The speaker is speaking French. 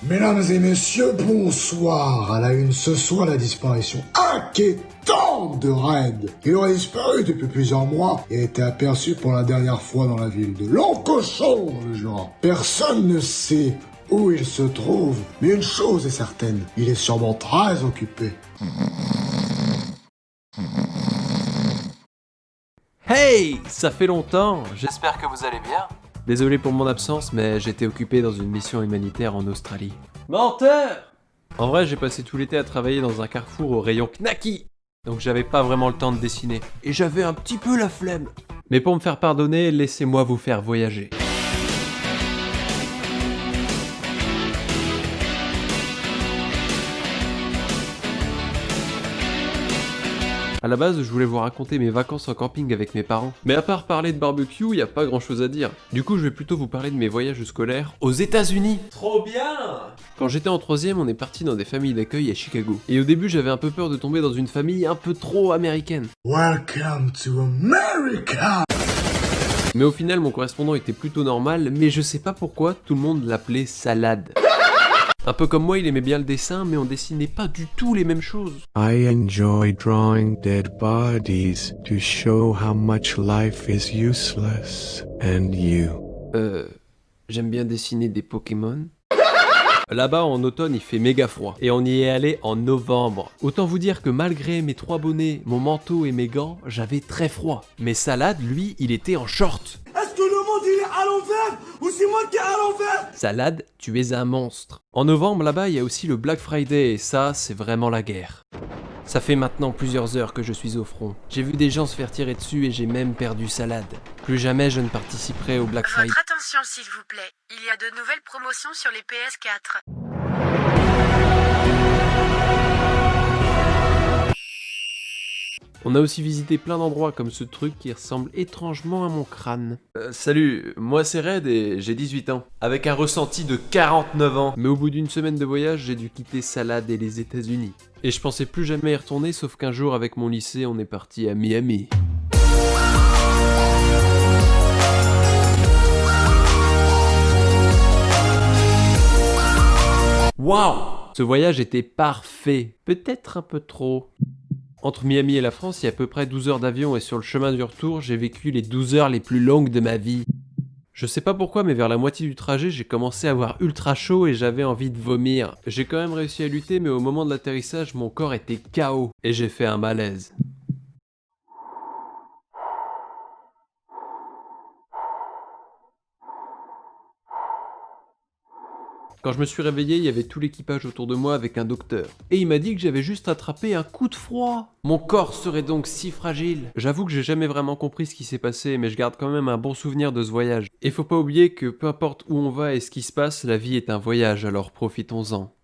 Mesdames et messieurs, bonsoir. À la une ce soir, la disparition inquiétante de Red. Il aurait disparu depuis plusieurs mois et a été aperçu pour la dernière fois dans la ville de Lancochon, dans le Jura. Personne ne sait où il se trouve, mais une chose est certaine, il est sûrement très occupé. Hey, ça fait longtemps, j'espère que vous allez bien. Désolé pour mon absence, mais j'étais occupé dans une mission humanitaire en Australie. Menteur! En vrai, j'ai passé tout l'été à travailler dans un carrefour au rayon Knacky, donc j'avais pas vraiment le temps de dessiner, et j'avais un petit peu la flemme. Mais pour me faire pardonner, laissez-moi vous faire voyager. À la base, je voulais vous raconter mes vacances en camping avec mes parents. Mais à part parler de barbecue, y a pas grand chose à dire. Du coup, je vais plutôt vous parler de mes voyages scolaires aux États-Unis. Trop bien! Quand j'étais en 3ème, on est parti dans des familles d'accueil à Chicago. Et au début, j'avais un peu peur de tomber dans une famille un peu trop américaine. Welcome to America! Mais au final, mon correspondant était plutôt normal, mais je sais pas pourquoi tout le monde l'appelait Salade. Un peu comme moi, il aimait bien le dessin, mais on dessinait pas du tout les mêmes choses. I enjoy drawing dead bodies to show how much life is useless. And you? J'aime bien dessiner des Pokémon. Là-bas, en automne, il fait méga froid. Et on y est allé en novembre. Autant vous dire que malgré mes 3 bonnets, mon manteau et mes gants, j'avais très froid. Mais Salade, lui, il était en short. Est-ce que le monde il est à l'envers ou c'est moi qui est à l'envers? Salade, tu es un monstre. En novembre, là-bas, il y a aussi le Black Friday, et ça, c'est vraiment la guerre. Ça fait maintenant plusieurs heures que je suis au front. J'ai vu des gens se faire tirer dessus et j'ai même perdu Salade. Plus jamais je ne participerai au Black Friday. Votre attention s'il vous plaît, il y a de nouvelles promotions sur les PS4. On a aussi visité plein d'endroits comme ce truc qui ressemble étrangement à mon crâne. Salut, moi c'est Red et j'ai 18 ans. Avec un ressenti de 49 ans. Mais au bout d'une semaine de voyage, j'ai dû quitter Salade et les États-Unis. Et je pensais plus jamais y retourner, sauf qu'un jour avec mon lycée, on est parti à Miami. Waouh! Ce voyage était parfait. Peut-être un peu trop. Entre Miami et la France, il y a à peu près 12 heures d'avion et sur le chemin du retour, j'ai vécu les 12 heures les plus longues de ma vie. Je sais pas pourquoi, mais vers la moitié du trajet, j'ai commencé à avoir ultra chaud et j'avais envie de vomir. J'ai quand même réussi à lutter, mais au moment de l'atterrissage, mon corps était KO et j'ai fait un malaise. Quand je me suis réveillé, il y avait tout l'équipage autour de moi avec un docteur. Et il m'a dit que j'avais juste attrapé un coup de froid. Mon corps serait donc si fragile. J'avoue que j'ai jamais vraiment compris ce qui s'est passé, mais je garde quand même un bon souvenir de ce voyage. Et faut pas oublier que peu importe où on va et ce qui se passe, la vie est un voyage, alors profitons-en.